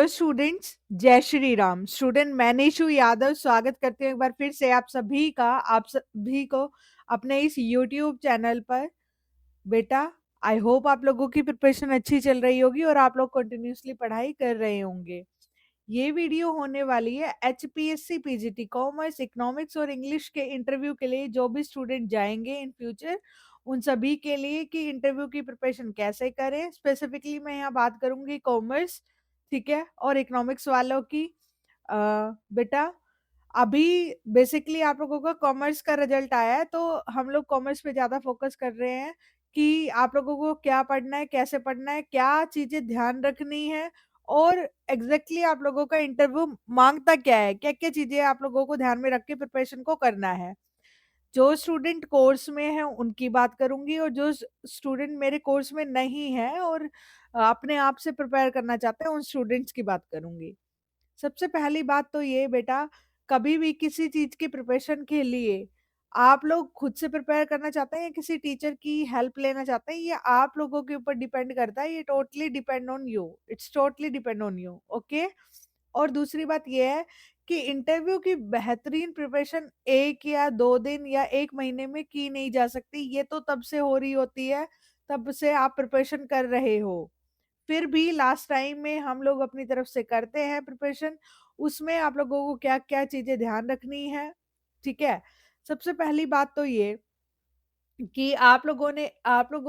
Students, जय Shri Ram. Student मैं निशु यादव स्वागत करती हूँ एक बार फिर से आप सभी को अपने इस यूट्यूब चैनल पर। बेटा, आई होप आप लोगों की प्रिपरेशन अच्छी चल रही होगी और आप लोग कंटिन्यूसली पढ़ाई कर रहे होंगे। ये वीडियो होने वाली है एचपीएससी पीजीटी कॉमर्स, इकोनॉमिक्स और इंग्लिश के इंटरव्यू के लिए। जो भी स्टूडेंट जाएंगे इन फ्यूचर, उन सभी के लिए कि इंटरव्यू की प्रिपरेशन कैसे करें। स्पेसिफिकली मैं यहाँ बात करूंगी कॉमर्स, ठीक है, और इकोनॉमिक्स वालों की। बेटा, अभी बेसिकली आप लोगों का कॉमर्स का रिजल्ट आया है, तो हम लोग कॉमर्स पे ज़्यादा फोकस कर रहे हैं कि आप लोगों को क्या पढ़ना है, कैसे पढ़ना है, क्या चीज़ें ध्यान रखनी है और एग्जैक्टली आप लोगों का इंटरव्यू मांगता क्या है, क्या क्या चीज़ें आप लोगों को ध्यान में रख के प्रिपरेशन को करना है। जो स्टूडेंट कोर्स में है उनकी बात करूंगी, और जो स्टूडेंट मेरे कोर्स में नहीं है और अपने आप से प्रिपेयर करना चाहते हैं, उन स्टूडेंट्स की बात करूंगी। सबसे पहली बात तो ये बेटा, कभी भी किसी चीज की प्रिपरेशन के लिए आप लोग खुद से प्रिपेयर करना चाहते हैं या किसी टीचर की हेल्प लेना चाहते हैं, ये आप लोगों के ऊपर डिपेंड करता है। ये totally depend on you, it's totally depend on you, okay. और दूसरी बात ये है कि इंटरव्यू की बेहतरीन प्रिपरेशन 1 या 2 दिन या 1 महीने में की नहीं जा सकती। ये तो तब से हो रही होती है, तब से आप प्रिपरेशन कर रहे हो। फिर भी लास्ट टाइम में हम लोग अपनी तरफ से करते हैं प्रिपरेशन। उसमें आप लोगों को क्या क्या चीजें ध्यान रखनी है, ठीक है। सबसे पहली बात तो ये कि आप लोगों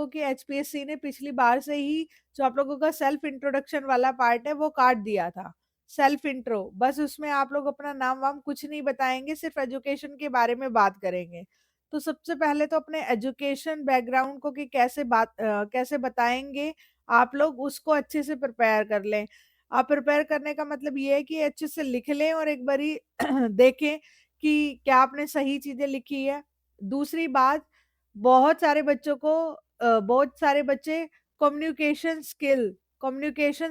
की एचपीएससी ने पिछली बार से ही जो आप लोगों का सेल्फ इंट्रोडक्शन वाला पार्ट है वो काट दिया था। सेल्फ इंट्रो, बस उसमें आप लोग अपना नाम वाम कुछ नहीं बताएंगे, सिर्फ एजुकेशन के बारे में बात करेंगे। तो सबसे पहले तो अपने एजुकेशन बैकग्राउंड को कि कैसे बताएंगे आप लोग, उसको अच्छे से प्रिपेयर कर लें। आप प्रिपेयर करने का मतलब ये है कि अच्छे से लिख लें और एक बारी देखें कि क्या आपने सही चीजें लिखी है। दूसरी बात, बहुत सारे बच्चे कम्युनिकेशन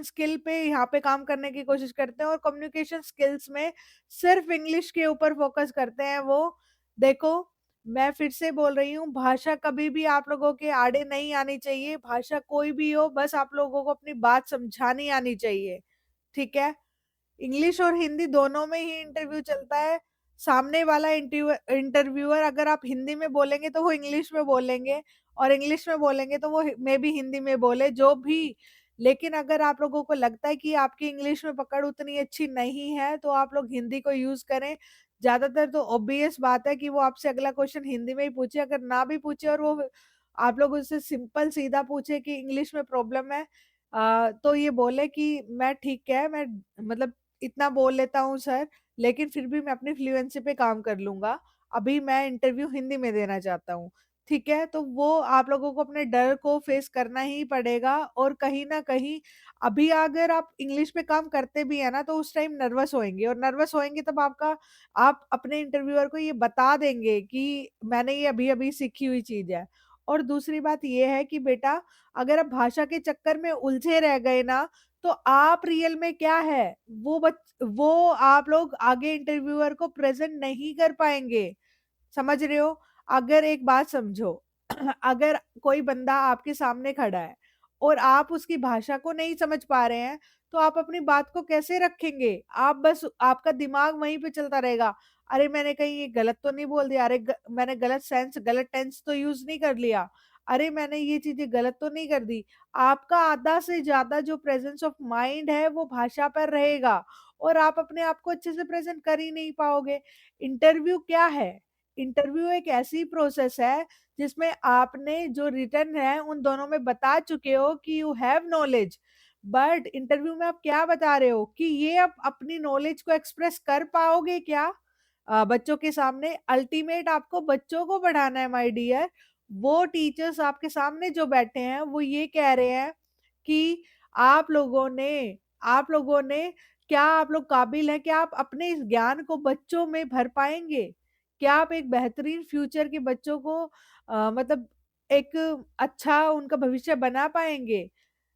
स्किल पे यहाँ पे काम करने की कोशिश करते हैं और कम्युनिकेशन स्किल्स में सिर्फ इंग्लिश के ऊपर फोकस करते हैं वो। देखो, मैं फिर से बोल रही हूँ, भाषा कभी भी आप लोगों के आड़े नहीं आनी चाहिए। भाषा कोई भी हो, बस आप लोगों को अपनी बात समझानी आनी चाहिए, ठीक है। इंग्लिश और हिंदी दोनों में ही इंटरव्यू चलता है। सामने वाला इंटरव्यूअर अगर आप हिंदी में बोलेंगे तो वो इंग्लिश में बोलेंगे, और इंग्लिश में बोलेंगे तो वो मे भी हिंदी में बोले, जो भी। लेकिन अगर आप लोगों को लगता है कि आपकी इंग्लिश में पकड़ उतनी अच्छी नहीं है, तो आप लोग हिंदी को यूज करें। ज्यादातर तो ऑब्वियस बात है कि वो आपसे अगला क्वेश्चन हिंदी में ही पूछे। अगर ना भी पूछे और वो आप लोग उससे सिंपल सीधा पूछे कि इंग्लिश में प्रॉब्लम है, तो ये बोले कि मैं ठीक है, मैं मतलब इतना बोल लेता हूँ सर, लेकिन फिर भी मैं अपनी फ्लुएंसी पे काम कर लूंगा। अभी मैं इंटरव्यू हिंदी में देना चाहता हूँ, ठीक है। तो वो आप लोगों को अपने डर को फेस करना ही पड़ेगा। और कहीं ना कहीं अभी अगर आप इंग्लिश पे काम करते भी है ना, तो उस टाइम नर्वस होएंगे, और नर्वस होएंगे तब आप अपने इंटरव्यूअर को ये बता देंगे कि मैंने ये अभी अभी सीखी हुई चीज है। और दूसरी बात ये है कि बेटा, अगर आप भाषा के चक्कर में उलझे रह गए ना, तो आप रियल में क्या है, वो आप लोग आगे इंटरव्यूअर को प्रेजेंट नहीं कर पाएंगे। समझ रहे हो? अगर एक बात समझो, अगर कोई बंदा आपके सामने खड़ा है और आप उसकी भाषा को नहीं समझ पा रहे हैं, तो आप अपनी बात को कैसे रखेंगे? आप बस आपका दिमाग वहीं पे चलता रहेगा। अरे मैंने कहीं ये गलत तो नहीं बोल दिया, अरे मैंने गलत टेंस तो यूज नहीं कर लिया, अरे मैंने ये चीजें गलत तो नहीं कर दी। आपका आधा से ज्यादा जो प्रेजेंस ऑफ माइंड है वो भाषा पर रहेगा, और आप अपने आप को अच्छे से प्रेजेंट कर ही नहीं पाओगे। इंटरव्यू क्या है? इंटरव्यू एक ऐसी प्रोसेस है जिसमें आपने जो रिटर्न है उन दोनों में बता चुके हो कि you have knowledge, but interview में आप क्या बता रहे हो कि ये आप अपनी नॉलेज को एक्सप्रेस कर पाओगे क्या बच्चों के सामने। अल्टीमेट आपको बच्चों को पढ़ाना है माय डियर। वो टीचर्स आपके सामने जो बैठे हैं वो ये कह रहे हैं कि आप लोगों ने क्या आप लोग काबिल हैं, क्या आप अपने इस ज्ञान को बच्चों में भर पाएंगे? क्या आप एक बेहतरीन फ्यूचर के बच्चों को मतलब एक अच्छा उनका भविष्य बना पाएंगे?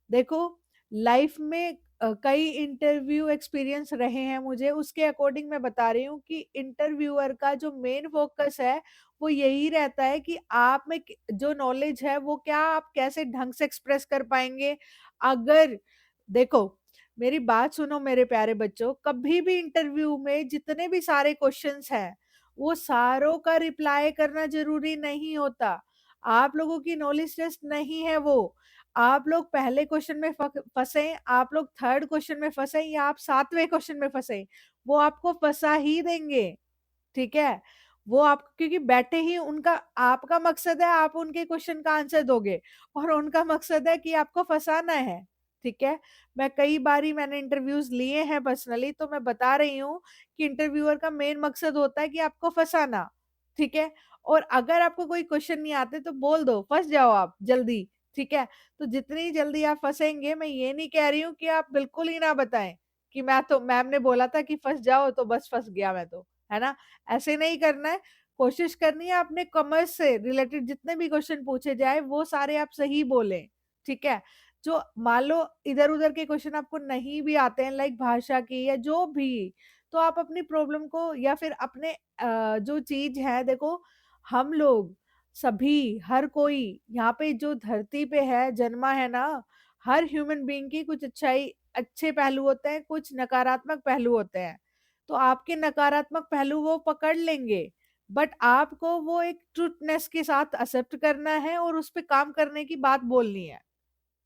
देखो, लाइफ में कई इंटरव्यू एक्सपीरियंस रहे हैं मुझे, उसके अकॉर्डिंग मैं बता रही हूँ कि इंटरव्यूअर का जो मेन फोकस है वो यही रहता है कि आप में जो नॉलेज है वो क्या आप कैसे ढंग से एक्सप्रेस कर पाएंगे। अगर देखो, मेरी बात सुनो मेरे प्यारे बच्चों, कभी भी इंटरव्यू में जितने भी सारे क्वेश्चंस हैं, वो सारों का रिप्लाई करना ज़रूरी नहीं होता। आप लोगों की नॉलेज टेस्ट नहीं है वो। आप लोग पहले क्वेश्चन में फँसे, आप लोग थर्ड क्वेश्चन में फँसे या आप 7वें क्वेश्चन में फँसे, वो आपको फँसा ही देंगे, ठीक है? वो आप क्योंकि बैठे ही उनका आपका मकसद है आप उनके क्वेश्चन का आंसर दोगे और उनका मकसद है कि आपको फँसाना है, ठीक है? मैं कई बारी मैंने इंटरव्यूज़ लिए हैं पर्सनली, तो मैं बता रही हूँ कि इंटरव्यूअर का मेन मकसद होता है कि आपको फँसाना, ठीक है? और अगर आपको कोई क्वेश्चन नहीं आते तो बोल दो, फँस जाओ आप जल्दी, ठीक है? तो जितनी जल्दी आप फँसेंगे, मैं ये नहीं कह रही हूँ कि आप बिल्कुल ही ना बताएँ कि मैं तो मैम ने बोला था कि फँस जाओ तो बस फँस गया मैं तो, है ना? ऐसे नहीं करना है, कोशिश करनी है अपने कॉमर्स से रिलेटेड जितने भी क्वेश्चन पूछे जाए वो सारे आप सही बोलें, ठीक है? जो मान लो इधर-उधर के क्वेश्चन आपको नहीं भी आते हैं लाइक भाषा की या जो भी, तो आप अपनी प्रॉब्लम को या फिर अपने जो चीज़ है देखो, हम लोग सभी हर कोई यहाँ पे जो धरती पे है, जन्मा है ना, हर ह्यूमन बीइंग की कुछ अच्छाई अच्छे पहलू होते हैं, कुछ नकारात्मक पहलू होते हैं। तो आपके नकारात्मक पहलू वो पकड़ लेंगे, बट आपको वो एक ट्रूथनेस के साथ एक्सेप्ट करना है और उस पे काम करने की बात बोलनी है,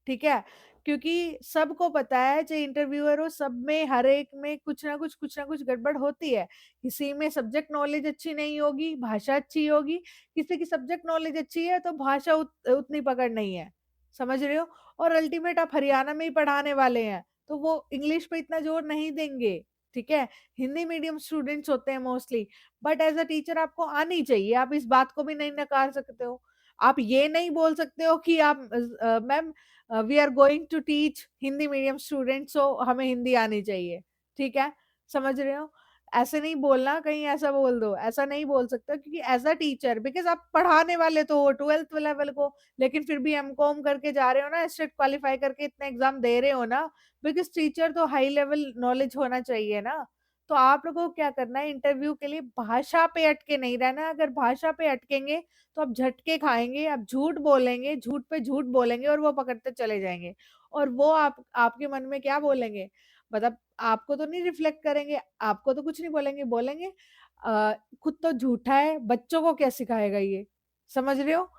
ठीक है? क्योंकि सबको पता है चाहे इंटरव्यूअर हो सब में हर एक में कुछ ना कुछ गड़बड़ होती है। किसी में सब्जेक्ट नॉलेज अच्छी नहीं होगी, भाषा अच्छी होगी, किसी की सब्जेक्ट नॉलेज अच्छी है तो भाषा उतनी पकड़ नहीं है, समझ रहे हो? और अल्टीमेट आप हरियाणा में ही पढ़ाने वाले हैं, तो वो इंग्लिश पे इतना जोर नहीं देंगे, ठीक है? हिंदी मीडियम स्टूडेंट्स होते हैं mostly, but as a teacher आपको आनी चाहिए, आप इस बात को भी नहीं नकार सकते हो। आप ये नहीं बोल सकते हो कि आप ma'am we are going to teach Hindi medium students so हमें हिंदी आनी चाहिए, ठीक है? समझ रहे हो? ऐसे नहीं बोलना, कहीं ऐसा बोल दो, ऐसा नहीं बोल सकते क्योंकि एज़ अ टीचर बिकॉज़ आप पढ़ाने वाले तो हो 12th लेवल को, लेकिन फिर भी एमकॉम करके जा रहे हो ना, स्टेट क्वालीफाई करके इतना एग्ज़ाम दे रहे हो ना, बिकॉज़ टीचर तो हाई लेवल नॉलेज होना चाहिए ना। तो आप लोगों को क्या करना है इंटरव्यू के लिए भाषा पे अटके नहीं रहना है, अगर भाषा पे अटकेंगे तो आप झटके खाएँगे, आप झूठ बोलेंगे, झूठ पे झूठ बोलेंगे और वो पकड़ते चले जाएँगे। और वो आप आपके मन में क्या बोलेंगे? मतलब आपको तो नहीं रिफ्लेक्ट करेंगे, आपको तो कुछ नहीं बोलेंगे, बोलेंगे खुद तो झूठा है, बच्चों को क्या सिखाएगा ये? समझ रहे हो?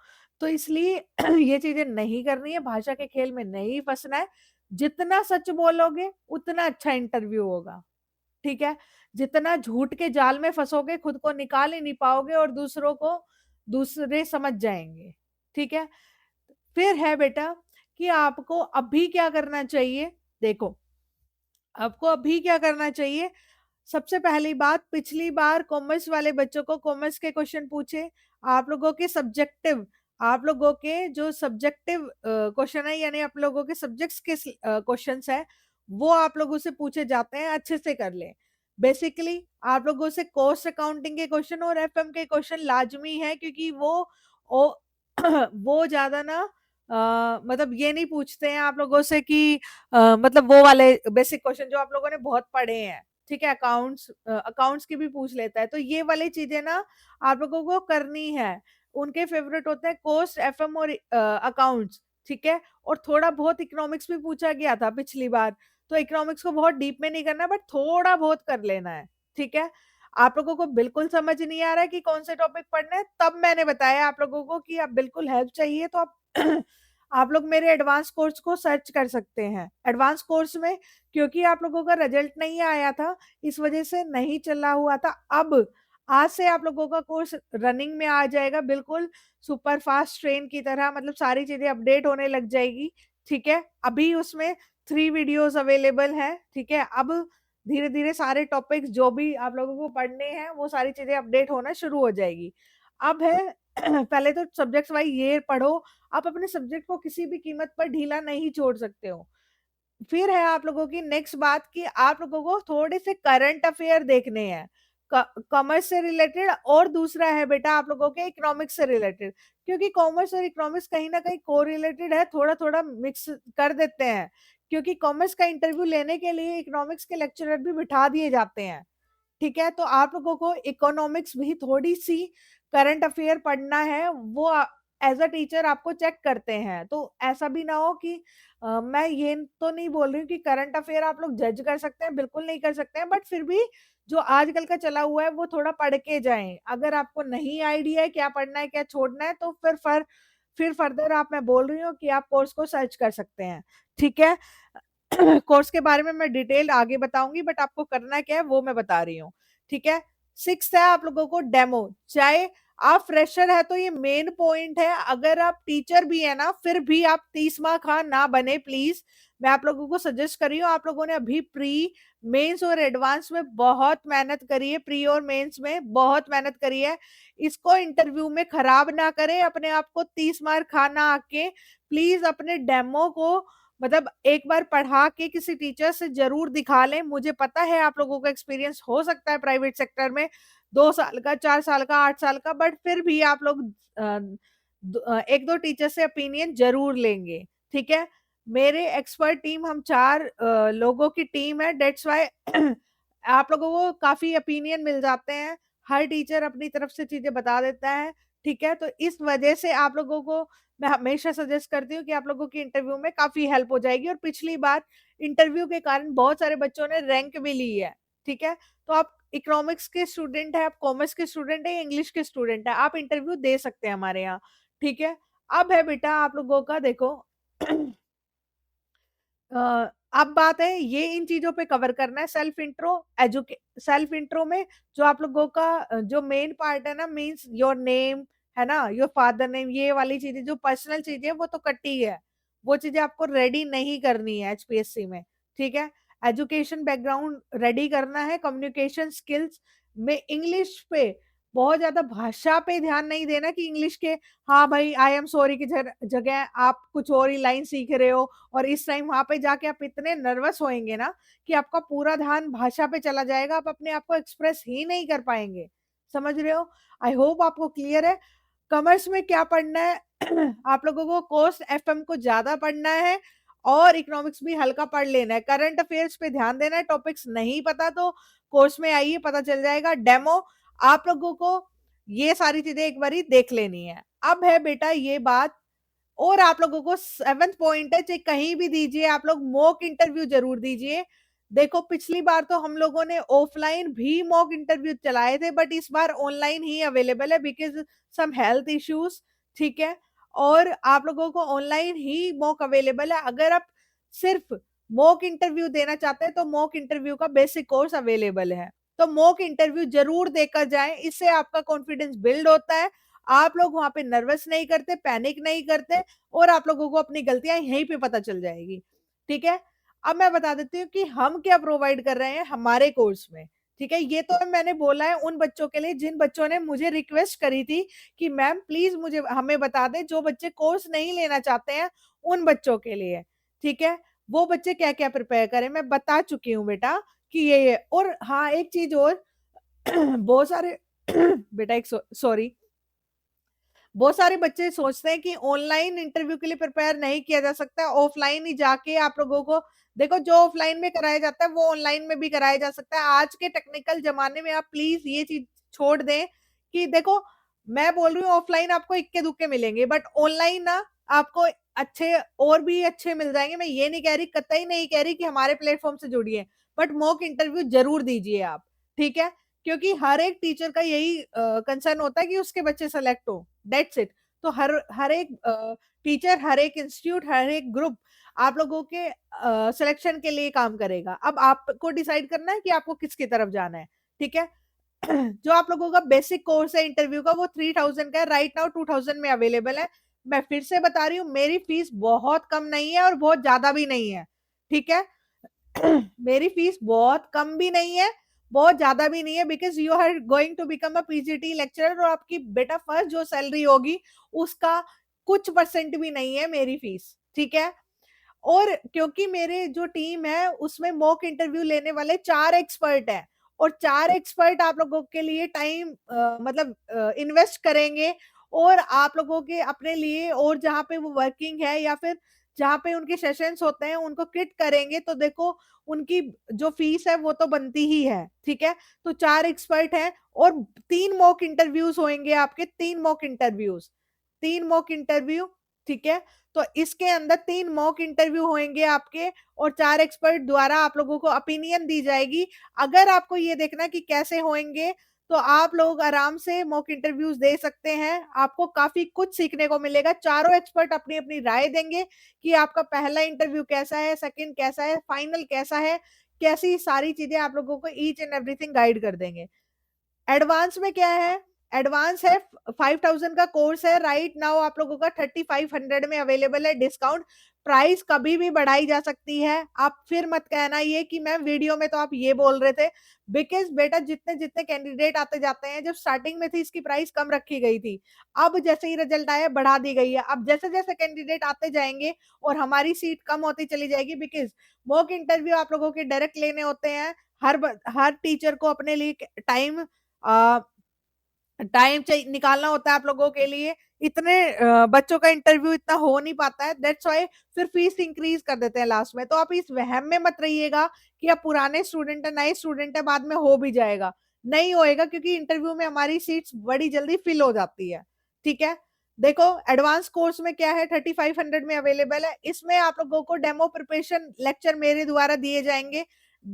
तो इसलिए ये चीज़ें नहीं करनी है, भाषा के खेल में नहीं फँसना है। जितना सच बोलोगे, उतना अच्छा इंटरव्यू होगा। ठीक है? जितना झूठ के जाल में फँसोगे, खुद को निकाल ही नहीं पाओगे और दूसरों को दूसरे समझ जाएँगे, ठीक है? फिर है बेटा कि आपको अभी क्या करना चाहिए, देखो, आपको अभी क्या करना चाहिए, सबसे पहली बात पिछली बार कॉमर्स वाले बच्चों को कॉमर्स के क्वेश्चन पूछे, आप लोगों के सब्जेक्टिव आप लोगों के जो सब्जेक्टिव क्वेश्चन है यानी आप लोगों के सब्जेक्ट्स के क्वेश्चंस है, वो आप लोगों से पूछे जाते हैं, अच्छे से कर लें। बेसिकली आप लोगों से कॉस्ट अकाउंटिंग के क्वेश्चन और एफएम के क्वेश्चन लाज़मी है क्योंकि ओ वो ज़्यादा ना मतलब ये नहीं पूछते हैं आप लोगों से कि मतलब वो वाले बेसिक क्वेश्चन जो आप लोगों ने बहुत पढ़े हैं। ठीक है, अकाउंट्स की भी पूछ लेता है, तो ये वाली चीज़ें ना आप लोगों को करनी है। उनके फेवरेट होते हैं कॉस्ट, एफएम और अकाउंट्स, ठीक है? और थोड़ा बहुत इकोनॉमिक्स भी पूछा गया था पिछली बार, तो इकोनॉमिक्स को बहुत डीप में नहीं करना बट थोड़ा बहुत कर लेना है, ठीक है? आप लोगों को बिल्कुल समझ नहीं आ रहा है कि कौन से टॉपिक पढ़ने हैं, तब मैंने बताया आप लोगों को कि आप बिल्कुल हेल्प चाहिए तो आप आप लोग मेरे एडवांस कोर्स को सर्च कर सकते हैं। एडवांस कोर्स में क्योंकि आप लोगों का रिजल्ट नहीं आया था, इस वजह से नहीं चला हुआ था। अब आज से आप लोगों का कोर्स रनिंग में आ जाएगा बिल्कुल सुपर फास्ट ट्रेन की तरह, मतलब सारी चीज़ें अपडेट होने लग जाएगी, ठीक है? अभी उसमें 3 वीडियोज़ अवेलेबल हैं, ठीक है? अब धीरे-धीरे सारे टॉपिक्स जो भी आप लोगों को पढ़ने हैं, वो सारी चीज़ें अपडेट होना शुरू हो जाएगी। अब है पहले तो सब्जेक्ट्स वाइज़ ये पढ़ो, आप अपने सब्जेक्ट को किसी भी कीमत पर ढीला नहीं छोड़ सकते हो। फिर है आप लोगों की नेक्स्ट बात कि आप लोगों को थोड़े से करंट अफेयर देखने हैं। कॉमर्स से रिलेटेड और दूसरा है बेटा आप लोगों के इकोनॉमिक्स से रिलेटेड, क्योंकि कॉमर्स और इकोनॉमिक्स कहीं न कहीं कोरिलेटेड है, थोड़ा-थोड़ा मिक्स कर देते हैं। क्योंकि कॉमर्स का इंटरव्यू लेने के लिए इकोनॉमिक्स के लेक्चरर भी बिठा दिए जाते हैं। ठीक है? तो आप लोगों को इकोनॉमिक्स भी थोड़ी-सी करंट अफेयर पढ़ना है, वो एज अ टीचर आपको चेक करते हैं। तो ऐसा भी ना हो कि मैं ये तो नहीं बोल रही हूँ कि करंट अफेयर आप लोग जज कर सकते हैं, बिल्कुल नहीं कर सकते हैं, बट फिर भी जो आजकल का चला हुआ है वो थोड़ा पढ़ के जाएं। अगर आपको नहीं आइडिया है क्या पढ़ना है क्या छोड़ना है, तो फिर फर्दर आप, मैं बोल रही हूँ कि आप कोर्स को सर्च कर सकते हैं। ठीक है। कोर्स के बारे में मैं डिटेल आगे बताऊंगी, बट आपको करना क्या है वो मैं बता रही हूँ। ठीक है। सिक्स है आप लोगों को डेमो। चाहे आप फ्रेशर है तो ये मेन पॉइंट है, अगर आप टीचर भी है ना फिर भी आप 30 खां ना बने प्लीज। मैं आप लोगों को सजेस्ट कर रही हूँ, आप लोगों ने अभी प्री मेंस और एडवांस में बहुत मेहनत करी है, प्री और मेंस में बहुत मेहनत करी है, इसको इंटरव्यू में खराब ना करें, अपने आप को 30 मार खाना आके प्लीज अपने डेमो को मतलब एक बार पढ़ा के किसी टीचर से जरूर दिखा लें। मुझे पता है आप लोगों का एक्सपीरियंस हो सकता है प्राइवेट सेक्टर में 2 साल का, 4 साल का, 8 साल का, बट फिर भी आप लोग एक दो टीचर से ओपिनियन जरूर लेंगे। ठीक है। मेरे एक्सपर्ट टीम, हम 4 लोगों की टीम है, डेट्स वाई आप लोगों को काफी ओपिनियन मिल जाते हैं, हर टीचर अपनी तरफ से चीजें बता देता है। ठीक है। तो इस वजह से आप लोगों को मैं हमेशा सजेस्ट करती हूँ कि आप लोगों की इंटरव्यू में काफी हेल्प हो जाएगी। और पिछली बार इंटरव्यू के कारण बहुत सारे बच्चों ने रैंक भी ली है। ठीक है। तो आप इकोनॉमिक्स के स्टूडेंट है, आप कॉमर्स के स्टूडेंट है, इंग्लिश के स्टूडेंट है, आप इंटरव्यू दे सकते हैं हमारे यहाँ। ठीक है। अब है बेटा आप लोगों का देखो अब बात है ये इन चीजों पे कवर करना है। सेल्फ इंट्रो में जो आप लोगों का जो मेन पार्ट है ना, मीन्स योर नेम है ना, योर फादर नेम, ये वाली चीजें जो पर्सनल चीजें वो तो कट्टी है, वो चीजें आपको रेडी नहीं करनी है एचपीएससी में। ठीक है। एजुकेशन बैकग्राउंड रेडी करना है, कम्युनिकेशन स्किल्स में इंग्लिश पे बहुत ज्यादा भाषा पे ध्यान नहीं देना कि इंग्लिश के हाँ भाई आई एम सॉरी की जगह आप कुछ और ही लाइन सीख रहे हो, और इस टाइम वहां पे जाके आप इतने नर्वस होएंगे ना कि आपका पूरा ध्यान भाषा पे चला जाएगा, आप अपने आप को एक्सप्रेस ही नहीं कर पाएंगे। समझ रहे हो? आई होप आपको क्लियर है। कॉमर्स में क्या पढ़ना है आप लोगों को कोस्ट एफएम को ज्यादा पढ़ना है, और इकोनॉमिक्स भी हल्का पढ़ लेना है, करंट अफेयर्स पे ध्यान देना है, टॉपिक्स नहीं पता तो कोर्स में आइए, पता चल जाएगा। डेमो आप लोगों को ये सारी चीजें एक बार देख लेनी है। अब है बेटा ये बात, और आप लोगों को 7th पॉइंट है, चाहे कहीं भी दीजिए आप लोग मॉक इंटरव्यू जरूर दीजिए। देखो पिछली बार तो हम लोगों ने ऑफलाइन भी मॉक इंटरव्यू चलाए थे, बट इस बार ऑनलाइन ही अवेलेबल है बिकॉज सम हेल्थ इश्यूज। ठीक है। और आप लोगों को ऑनलाइन ही मॉक अवेलेबल है। अगर आप सिर्फ मॉक इंटरव्यू देना चाहते हैं तो मॉक इंटरव्यू का बेसिक कोर्स अवेलेबल है, तो मॉक इंटरव्यू जरूर देकर जाएं, इससे आपका कॉन्फिडेंस बिल्ड होता है, आप लोग वहां पे नर्वस नहीं करते, पैनिक नहीं करते, और आप लोगों को अपनी गलतियां यहीं पे पता चल जाएगी। ठीक है। अब मैं बता देती हूँ कि हम क्या प्रोवाइड कर रहे हैं हमारे कोर्स में। ठीक है। ये तो मैंने बोला है उन बच्चों के लिए जिन बच्चों ने मुझे रिक्वेस्ट करी थी कि मैम प्लीज मुझे हमें बता दें, जो बच्चे कोर्स नहीं लेना चाहते हैं उन बच्चों के लिए। ठीक है। वो बच्चे क्या क्या प्रिपेयर करें मैं बता चुकी हूँ बेटा कि ये और हाँ एक चीज और बहुत सारे बेटा एक सॉरी, बहुत सारे बच्चे सोचते हैं कि ऑनलाइन इंटरव्यू के लिए प्रिपेयर नहीं किया जा सकता, ऑफलाइन ही जाके आप लोगों को देखो जो ऑफलाइन में कराया जाता है वो ऑनलाइन में भी कराया जा सकता है। आज के टेक्निकल जमाने में आप प्लीज ये चीज छोड़ दें कि देखो मैं बोल रही हूँ ऑफलाइन आपको इक्के दुक्के मिलेंगे, बट ऑनलाइन ना आपको अच्छे और भी अच्छे मिल जाएंगे। मैं ये नहीं कह रही, कतई नहीं कह रही कि हमारे प्लेटफॉर्म से जुड़िए, बट मॉक इंटरव्यू जरूर दीजिए आप। ठीक है। क्योंकि हर एक टीचर का यही कंसर्न होता है कि उसके बच्चे सेलेक्ट हो, दैट्स इट। तो हर हर एक टीचर, हर एक इंस्टीट्यूट, हर एक ग्रुप आप लोगों के सिलेक्शन के लिए काम करेगा। अब आपको डिसाइड करना है कि आपको किसकी तरफ जाना है। ठीक है। जो आप लोगों का बेसिक कोर्स है इंटरव्यू का वो 3000 का है, राइट नाउ 2000 में अवेलेबल है। मैं फिर से बता रही हूँ मेरी फीस बहुत कम नहीं है और बहुत ज्यादा भी नहीं है। ठीक है। मेरी फीस बहुत कम भी नहीं है, बहुत ज्यादा भी नहीं है, because you are going to become a PGT lecturer, और आपकी बेटा फर्स्ट जो सैलरी होगी उसका कुछ परसेंट भी नहीं है मेरी फीस। ठीक है। और क्योंकि मेरे जो टीम है उसमें मॉक इंटरव्यू लेने वाले 4 एक्सपर्ट हैं, और 4 एक्सपर्ट आप लोगों के लिए टाइम मतलब इन्वेस्ट करेंगे, और आप लोगों के अपने लिए, और जहाँ पे वो वर्किंग है या फिर जहाँ पे उनके सेशंस होते हैं उनको किट करेंगे, तो देखो उनकी जो फीस है वो तो बनती ही है। ठीक है। तो 4 एक्सपर्ट हैं और 3 मॉक इंटरव्यूज होंगे आपके, 3 मॉक इंटरव्यूज। 3 मॉक इंटरव्यू, ठीक है। तो इसके अंदर 3 मॉक इंटरव्यू होंगे आपके, और 4 एक्सपर्ट द्वारा आप लोगों को ओपिनियन दी जाएगी। अगर आपको ये देखना कि कैसे होंगे, तो आप लोग आराम से मॉक इंटरव्यूज दे सकते हैं, आपको काफी कुछ सीखने को मिलेगा। चारों एक्सपर्ट अपनी अपनी राय देंगे कि आपका पहला इंटरव्यू कैसा है, सेकंड कैसा है, फाइनल कैसा है, कैसी सारी चीजें आप लोगों को ईच एंड एवरीथिंग गाइड कर देंगे। एडवांस में क्या है, एडवांस है 5000 का कोर्स है, राइट नाउ आप लोगों का 3500 में अवेलेबल है डिस्काउंट। प्राइस कभी भी बढ़ाई जा सकती है, आप फिर मत कहना ये कि मैम वीडियो में तो आप ये बोल रहे थे, बिकॉज बेटा जितने जितने कैंडिडेट आते जाते हैं, जब स्टार्टिंग में थी इसकी प्राइस कम रखी गई थी, अब जैसे ही रिजल्ट आया बढ़ा दी गई है। अब जैसे जैसे कैंडिडेट आते जाएंगे और हमारी सीट कम होती चली जाएगी, बिकॉज मॉक इंटरव्यू आप लोगों के डायरेक्ट लेने होते हैं। हर टीचर को अपने लिए टाइम टाइम निकालना होता है आप लोगों के लिए, इतने बच्चों का इंटरव्यू इतना हो नहीं पाता है, दैट्स व्हाई फिर फीस इंक्रीज कर देते हैं लास्ट में। तो आप इस वहम में मत रहिएगा कि आप पुराने स्टूडेंट है, नए स्टूडेंट है, बाद में हो भी जाएगा, नहीं होएगा, क्योंकि इंटरव्यू में हमारी सीट्स बड़ी जल्दी फिल हो जाती है, ठीक है। देखो एडवांस कोर्स में क्या है, 3500 में अवेलेबल है। इसमें आप लोगों को डेमो प्रिपरेशन लेक्चर मेरे द्वारा दिए जाएंगे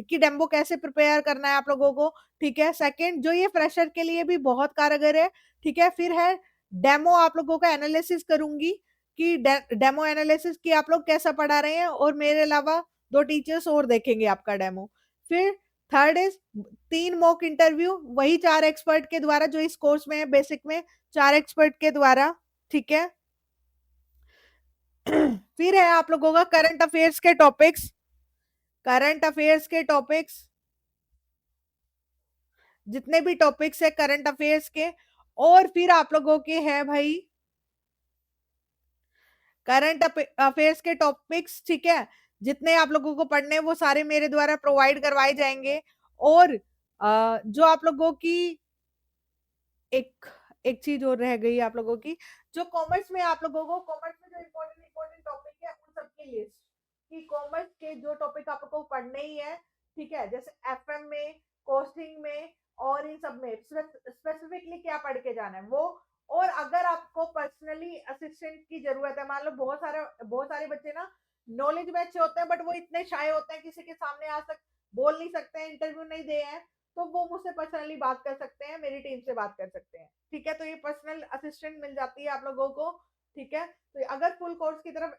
कि डेमो कैसे प्रिपेयर करना है आप लोगों को, ठीक है। सेकंड, जो ये फ्रेशर के लिए भी बहुत कारगर है, ठीक है। फिर है डेमो, आप लोगों का एनालिसिस करूंगी कि डेमो एनालिसिस की आप लोग कैसा पढ़ा रहे हैं, और मेरे अलावा 2 टीचर्स और देखेंगे आपका डेमो। फिर थर्ड इज 3 मॉक इंटरव्यू, वही 4 एक्सपर्ट के द्वारा जो इस कोर्स में है, बेसिक में 4 एक्सपर्ट के द्वारा, ठीक है। फिर है आप लोगों का करंट अफेयर्स के टॉपिक्स, करंट अफेयर्स के टॉपिक्स, जितने भी टॉपिक्स है करंट अफेयर्स के। और फिर आप लोगों के हैं भाई करंट अफेयर्स के टॉपिक्स, ठीक है। जितने आप लोगों को पढ़ने हैं वो सारे मेरे द्वारा प्रोवाइड करवाए जाएंगे। और जो आप लोगों की एक एक चीज और रह गई आप लोगों की, जो कॉमर्स में आप लोगों को, कॉमर्स में जो इम्पोर्टेंट इम्पोर्टेंट टॉपिक है उन सबकी लिस्ट, कि कॉमर्स के जो टॉपिक आपको पढ़ने ही है, ठीक है। जैसे एफएम में, कॉस्टिंग में, और इन सब में स्पेसिफिकली क्या पढ़ के जाना है वो। और अगर आपको पर्सनली असिस्टेंट की जरूरत है, मान लो बहुत सारे बच्चे ना नॉलेज में अच्छे होते हैं, बट वो इतने शाय होते हैं, किसी के सामने बोल नहीं सकते हैं, इंटरव्यू नहीं दे हैं, तो वो मुझसे पर्सनली बात कर सकते हैं, मेरी टीम से बात कर सकते हैं, ठीक है। तो ये पर्सनल असिस्टेंट मिल जाती है आप लोगों को, ठीक है। तो अगर फुल कोर्स की तरफ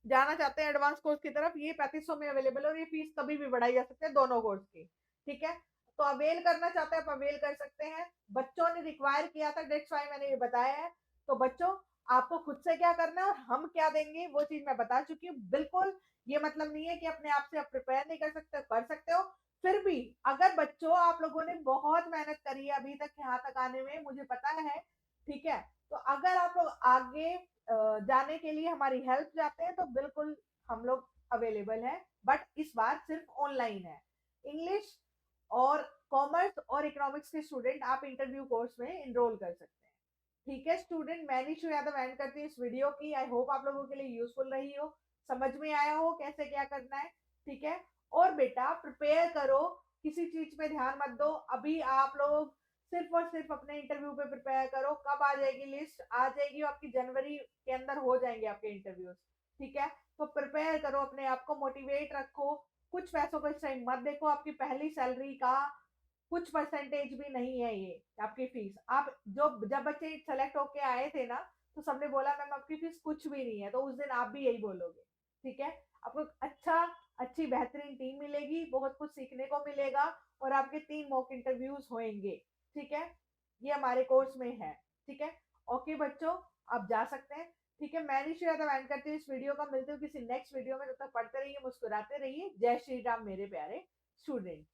जाना चाहते हैं, एडवांस कोर्स की तरफ, ये 3500 में अवेलेबल है, और ये फीस कभी भी बढ़ाई जा सकती है दोनों कोर्स की, ठीक है। तो अवेल करना चाहते हैं आप अवेल कर सकते हैं। बच्चों ने रिक्वायर किया था, डेट्स व्हाई मैंने ये बताया है। तो बच्चों, आपको खुद से क्या करना है और हम क्या देंगे वो चीज मैं बता चुकी हूँ, बिल्कुल ये मतलब नहीं है कि अपने आप से आप प्रिपेयर नहीं कर सकते, कर सकते हो। फिर भी अगर बच्चों आप लोगों ने बहुत मेहनत करी है अभी तक यहाँ तक आने में, मुझे पता है, ठीक है। तो अगर आप लोग आगे जाने के लिए हमारी हेल्प चाहते हैं, तो बिल्कुल हम लोग अवेलेबल है, बट इस बार सिर्फ ऑनलाइन है। इंग्लिश और कॉमर्स और इकोनॉमिक्स के स्टूडेंट आप इंटरव्यू कोर्स में एनरोल कर सकते हैं, ठीक है। स्टूडेंट मैं निशु यादव एंड करती हूँ इस वीडियो की। आई होप आप लोगों के लिए यूजफुल रही हो, समझ में आया हो कैसे क्या करना है, ठीक है। और बेटा प्रिपेयर करो, किसी चीज पे ध्यान मत दो अभी, आप लोग सिर्फ और सिर्फ अपने इंटरव्यू पे प्रिपेयर करो। कब आ जाएगी लिस्ट, आ जाएगी आपकी जनवरी के अंदर हो जाएंगे आपके इंटरव्यूज, ठीक है। तो प्रिपेयर करो, अपने आप को मोटिवेट रखो, कुछ पैसों को इस टाइम मत देखो, आपकी पहली सैलरी का कुछ परसेंटेज भी नहीं है ये आपकी फीस। आप जो जब बच्चे सेलेक्ट होके आए थे ना, तो सबने बोला मैम आपकी फीस कुछ भी नहीं है, तो उस दिन आप भी यही बोलोगे, ठीक है। आपको अच्छी बेहतरीन टीम मिलेगी, बहुत कुछ सीखने को मिलेगा, और आपके 3 मॉक इंटरव्यूज होंगे, ठीक है। ये हमारे कोर्स में है, ठीक है। ओके बच्चों, आप जा सकते हैं, ठीक है। मैं निशु यादव एंड करती हूँ इस वीडियो का, मिलती हूँ किसी नेक्स्ट वीडियो में, तब तक पढ़ते रहिए, मुस्कुराते रहिए। जय श्री राम मेरे प्यारे स्टूडेंट्स।